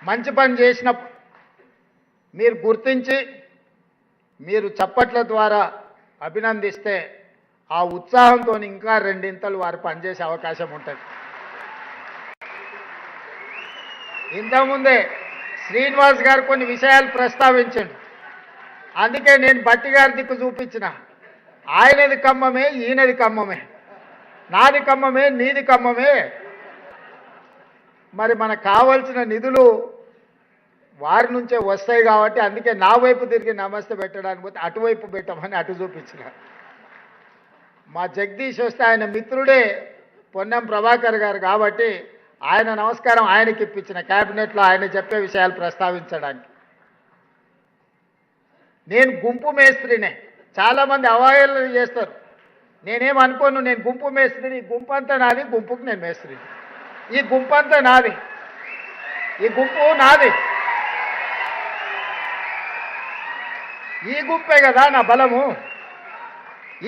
మంచి పని చేసినప్పుడు మీరు గుర్తించి మీరు చప్పట్ల ద్వారా అభినందిస్తే ఆ ఉత్సాహంతో ఇంకా రెండింతలు వారు పనిచేసే అవకాశం ఉంటుంది. ఇంతకుముందే శ్రీనివాస్ గారు కొన్ని విషయాలు ప్రస్తావించండి. అందుకే నేను బట్టి గారి దిక్కు చూపించిన. ఆయనది ఖమ్మమే, ఈయనది ఖమ్మమే, నాది ఖమ్మమే, నీది ఖమ్మమే. మరి మనకు కావాల్సిన నిధులు వారి నుంచే వస్తాయి కాబట్టి అందుకే నా వైపు తిరిగి నమస్తే పెట్టడానికి పోతే అటువైపు పెట్టమని అటు చూపించిన. మా జగదీష్ వస్తే ఆయన మిత్రుడే పొన్నం ప్రభాకర్ గారు కాబట్టి ఆయన నమస్కారం ఆయనకి ఇప్పించిన క్యాబినెట్లో ఆయన చెప్పే విషయాలు ప్రస్తావించడానికి. నేను గుంపు మేస్త్రినే. చాలామంది అవహేళన చేస్తారు. నేనేమనుకోను, నేను గుంపు మేస్త్రిని. ఈ గుంపు అంతా నాది, గుంపుకు నేను మేస్త్రిని. ఈ గుంపు అంతా నాది, ఈ గుంపు నాది. ఈ గుంపే కదా నా బలము,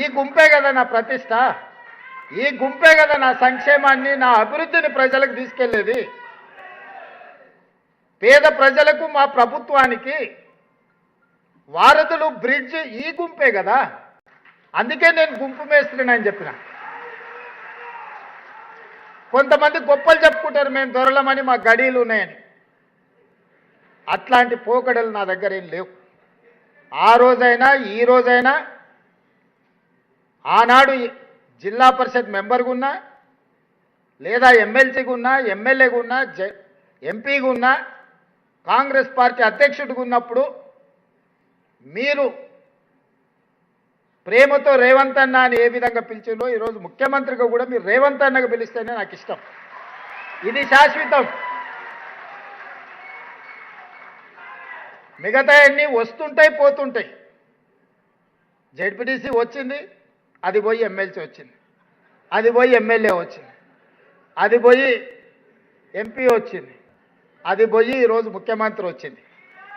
ఈ గుంపే కదా నా ప్రతిష్ట, ఈ గుంపే కదా నా సంక్షేమాన్ని, నా అభివృద్ధిని ప్రజలకు తీసుకెళ్లేది. పేద ప్రజలకు మా ప్రభుత్వానికి వారధులు బ్రిడ్జ్ ఈ గుంపే కదా. అందుకే నేను గుంపు మేస్త్రిని అని చెప్పిన. కొంతమంది గొప్పలు చెప్పుకుంటారు, మేము దొరలమని, మా గడీలు ఉన్నాయని. అట్లాంటి పోకడలు నా దగ్గర ఏం లేవు. ఆ రోజైనా ఈ రోజైనా, ఆనాడు జిల్లా పరిషత్ మెంబర్గా ఉన్నా, లేదా ఎమ్మెల్సీగా ఉన్నా, ఎమ్మెల్యేగా ఉన్నా, ఎంపీగా ఉన్నా, కాంగ్రెస్ పార్టీ అధ్యక్షుడిగా ఉన్నప్పుడు మీరు ప్రేమతో రేవంత్ అన్న అని ఏ విధంగా పిలిచిందో ఈరోజు ముఖ్యమంత్రిగా కూడా మీరు రేవంత్ అన్నగా పిలిస్తేనే నాకు ఇష్టం. ఇది శాశ్వతం. మిగతా అన్నీ వస్తుంటాయి, పోతుంటాయి. జెడ్పీటీసీ వచ్చింది, అది పోయి ఎమ్మెల్సీ వచ్చింది, అది పోయి ఎమ్మెల్యే వచ్చింది, అది పోయి ఎంపీ వచ్చింది, అది పోయి ఈరోజు ముఖ్యమంత్రి వచ్చింది.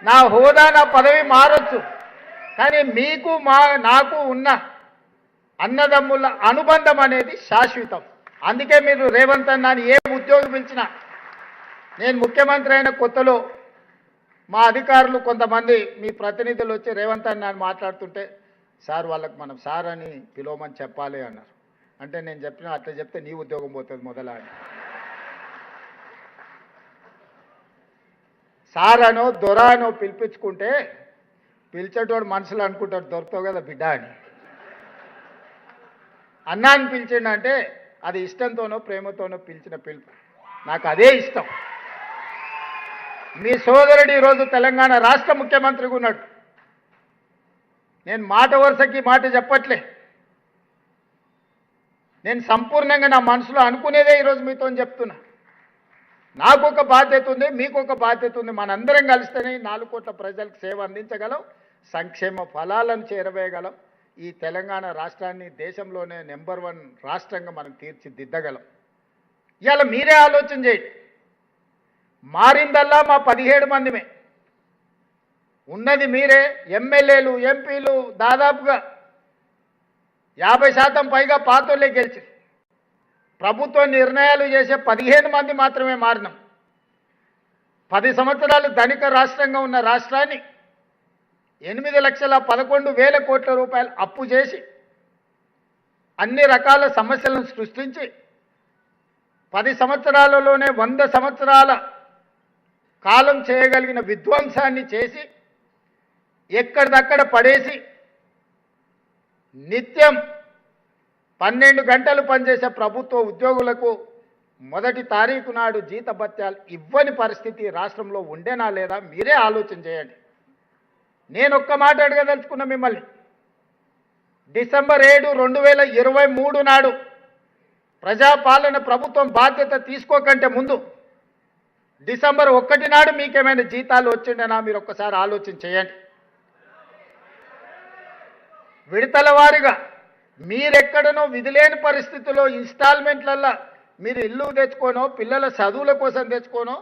నా హోదా, నా పదవి మారొచ్చు, కానీ మీకు నాకు ఉన్న అన్నదమ్ముల అనుబంధం అనేది శాశ్వతం. అందుకే మీరు రేవంత్ అన్న అని ఏ ఉద్యోగం పిలిచినా, నేను ముఖ్యమంత్రి అయిన కొత్తలో మా అధికారులు కొంతమంది మీ ప్రతినిధులు వచ్చి రేవంత్ అన్న అని మాట్లాడుతుంటే, సార్ వాళ్ళకి మనం సార్ అని పిలవమని చెప్పాలి అన్నారు. అంటే నేను చెప్పిన అట్లా చెప్తే నీ ఉద్యోగం పోతుంది మొదల అని. సార్ అనో దొర అనో పిలిపించుకుంటే పిలిచేటోడు మనసులో అనుకుంటాడు, దొరుకుతావు కదా బిడ్డ అని. అన్నాన్ని పిలిచిండంటే అది ఇష్టంతోనో ప్రేమతోనో పిలిచిన పిలుపు. నాకు అదే ఇష్టం. మీ సోదరుడు ఈరోజు తెలంగాణ రాష్ట్ర ముఖ్యమంత్రిగా ఉన్నాడు. నేను మాట వరుసకి మాట చెప్పట్లే. నేను సంపూర్ణంగా నా మనసులో అనుకునేదే ఈరోజు మీతో చెప్తున్నా. నాకు ఒక బాధ్యత ఉంది, మీకు ఒక బాధ్యత ఉంది. మనందరం కలిస్తేనే 4 కోట్ల ప్రజలకు సేవ అందించగలం, సంక్షేమ ఫలాలను చేరవేయగలం. ఈ తెలంగాణ రాష్ట్రాన్ని దేశంలోనే నెంబర్ 1 రాష్ట్రంగా మనం తీర్చిదిద్దగలం. ఇవాళ మీరే ఆలోచన చేయండి. మారిందల్లా మా 17 మందిమే. ఉన్నది మీరే. ఎమ్మెల్యేలు, ఎంపీలు దాదాపుగా 50% పైగా పాతోళ్ళే గెలిచి ప్రభుత్వ నిర్ణయాలు చేసే 15 మంది మాత్రమే మారినాం. 10 సంవత్సరాలు ధనిక రాష్ట్రంగా ఉన్న రాష్ట్రాన్ని 8,11,000 కోట్ల రూపాయలు అప్పు చేసి అన్ని రకాల సమస్యలను సృష్టించి 10 సంవత్సరాలలోనే 100 సంవత్సరాల కాలం చేయగలిగిన విధ్వంసాన్ని చేసి ఎక్కడిదక్కడ పడేసి నిత్యం 12 గంటలు పనిచేసే ప్రభుత్వ ఉద్యోగులకు మొదటి తారీఖు నాడు జీతభత్యాలు ఇవ్వని పరిస్థితి రాష్ట్రంలో ఉండేనా లేదా మీరే ఆలోచన చేయండి. నేను ఒక్క మాట అడగదలుచుకున్నా మిమ్మల్ని. డిసెంబర్ 7, 2023 నాడు ప్రజాపాలన ప్రభుత్వం బాధ్యత తీసుకోకంటే ముందు డిసెంబర్ 1 నాడు మీకేమైనా జీతాలు వచ్చిండేనా మీరు ఒక్కసారి ఆలోచన చేయండి. విడతల వారీగా మీరెక్కడనో విధిలేని పరిస్థితుల్లో ఇన్స్టాల్మెంట్లల్లో మీరు ఇల్లు తెచ్చుకోనో, పిల్లల చదువుల కోసం తెచ్చుకోనో,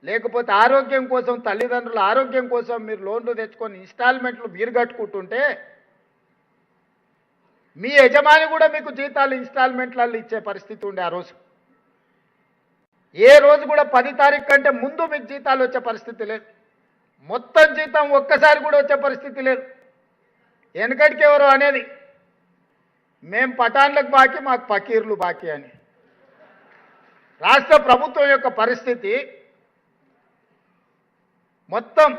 లేకపోతే ఆరోగ్యం కోసం, తల్లిదండ్రుల ఆరోగ్యం కోసం మీరు లోన్లు తెచ్చుకొని ఇన్స్టాల్మెంట్లు మీరు కట్టుకుంటుంటే మీ యజమాని కూడా మీకు జీతాలు ఇన్స్టాల్మెంట్లలో ఇచ్చే పరిస్థితి ఉండే ఆ రోజు. ఏ రోజు కూడా 10 తారీఖు కంటే ముందు మీకు జీతాలు వచ్చే పరిస్థితి లేదు. మొత్తం జీతం ఒక్కసారి కూడా వచ్చే పరిస్థితి లేదు. వెనకటికి ఎవరు అనేది మేం పఠాన్లకు బాకీ, మాకు పకీర్లు బాకీ అని. రాష్ట్ర ప్రభుత్వం యొక్క పరిస్థితి మొత్తం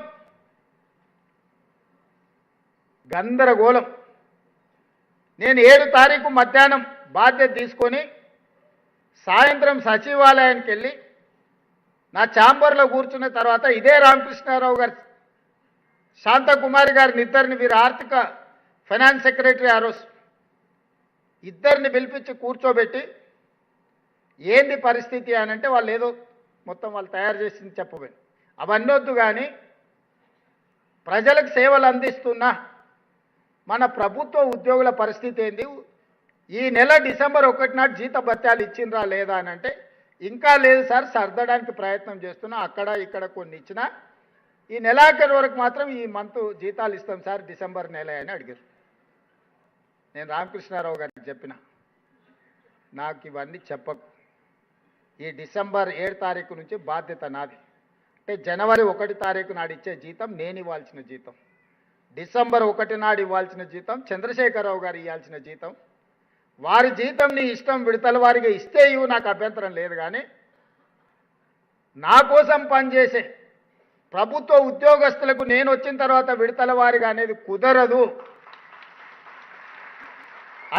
గందరగోళం. నేను 7 తారీఖు మధ్యాహ్నం బాధ్యత తీసుకొని సాయంత్రం సచివాలయానికి వెళ్ళి నా ఛాంబర్లో కూర్చున్న తర్వాత ఇదే రామకృష్ణారావు గారు, శాంతకుమారి గారిని ఇద్దరిని, వీరు ఆర్థిక ఫైనాన్స్ సెక్రటరీ ఆ రోజు, ఇద్దరిని పిలిపించి కూర్చోబెట్టి ఏంది పరిస్థితి అని అంటే వాళ్ళు ఏదో మొత్తం వాళ్ళు తయారు చేసింది చెప్పబోయి అవన్నీ వద్దు, కానీ ప్రజలకు సేవలు అందిస్తున్న మన ప్రభుత్వ ఉద్యోగుల పరిస్థితి ఏంది, ఈ నెల డిసెంబర్ 1 నాడు జీత భత్యాలు ఇచ్చిండ్రా లేదా అని అంటే ఇంకా లేదు సార్, సర్దడానికి ప్రయత్నం చేస్తున్నా, అక్కడ ఇక్కడ కొన్ని ఇచ్చినా ఈ నెలాఖరు వరకు మాత్రం ఈ మంత్ జీతాలు ఇస్తాం సార్, డిసెంబర్ నెల అని అడిగారు. నేను రామకృష్ణారావు గారికి చెప్పిన, నాకు ఇవన్నీ చెప్పకు, ఈ డిసెంబర్ 7 తారీఖు నుంచి బాధ్యత నాది. అంటే జనవరి 1 తారీఖు నాడు ఇచ్చే జీతం నేను ఇవ్వాల్సిన జీతం, డిసెంబర్ 1 నాడు ఇవ్వాల్సిన జీతం చంద్రశేఖరరావు గారు ఇవ్వాల్సిన జీతం. వారి జీతం నీ ఇష్టం, విడతల వారిగా ఇస్తే ఇవ్వు, నాకు అభ్యంతరం లేదు, కానీ నా కోసం పనిచేసే ప్రభుత్వ ఉద్యోగస్తులకు నేను వచ్చిన తర్వాత విడతల వారిగా అనేది కుదరదు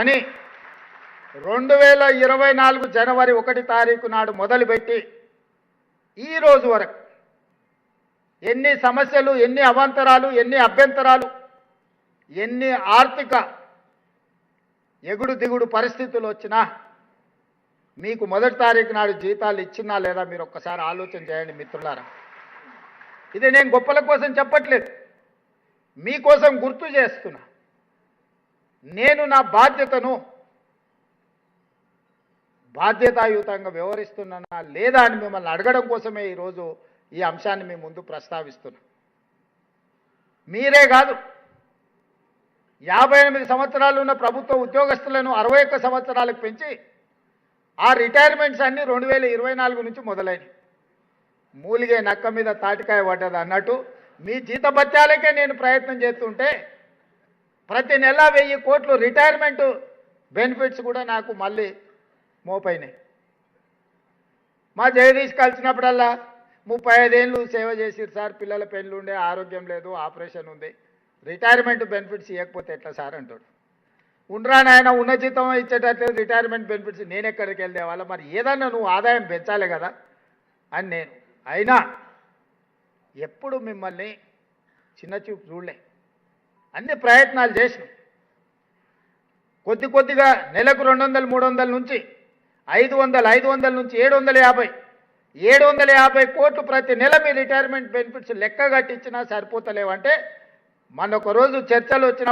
అని 2024 జనవరి 1 తారీఖు నాడు మొదలుపెట్టి ఈ రోజు వరకు ఎన్ని సమస్యలు, ఎన్ని అవాంతరాలు, ఎన్ని అభ్యంతరాలు, ఎన్ని ఆర్థిక ఎగుడు దిగుడు పరిస్థితులు వచ్చినా మీకు 1 తారీఖు నాడు జీతాలు ఇచ్చినా లేదా మీరు ఒక్కసారి ఆలోచన చేయండి మిత్రులారా. ఇది నేను గొప్పల కోసం చెప్పట్లేదు, మీకోసం గుర్తు చేస్తున్నా. నేను నా బాధ్యతను బాధ్యతాయుతంగా వ్యవహరిస్తున్నానా లేదా అని మిమ్మల్ని అడగడం కోసమే ఈరోజు ఈ అంశాన్ని మీ ముందు ప్రస్తావిస్తున్నా. మీరే కాదు, 58 సంవత్సరాలు ఉన్న ప్రభుత్వ ఉద్యోగస్తులను 61 సంవత్సరాలకు పెంచి ఆ రిటైర్మెంట్స్ అన్నీ 2024 నుంచి మొదలైనవి. మూలిగే నక్క మీద తాటికాయ పడ్డది అన్నట్టు మీ జీతభత్యాలకే నేను ప్రయత్నం చేస్తుంటే ప్రతి నెల 1000 కోట్లు రిటైర్మెంట్ బెనిఫిట్స్ కూడా నాకు మళ్ళీ మోపైనాయి. మా జగదీష్ కలిసినప్పుడల్లా 35 ఏళ్ళు సేవ చేసిరు సార్, పిల్లల పెళ్ళి ఉండే, ఆరోగ్యం లేదు, ఆపరేషన్ ఉంది, రిటైర్మెంట్ బెనిఫిట్స్ ఇవ్వకపోతే ఎట్లా సార్ అంటాడు. ఉండరా నాయన, ఉన్న జీతం ఇచ్చేటట్లేదు, రిటైర్మెంట్ బెనిఫిట్స్ నేను ఎక్కడికి వెళ్తే వాళ్ళ, మరి ఏదన్నా నువ్వు ఆదాయం పెంచాలి కదా అని నేను. అయినా ఎప్పుడు మిమ్మల్ని చిన్న చూపు చూడలే, అన్ని ప్రయత్నాలు చేసిన. కొద్ది కొద్దిగా నెలకు 200, 300 నుంచి 500, 500 నుంచి 750 కోట్లు ప్రతి నెల మీ రిటైర్మెంట్ బెనిఫిట్స్ లెక్క కట్టించినా సరిపోతలేవంటే, మన ఒక రోజు చర్చలు వచ్చినప్పుడు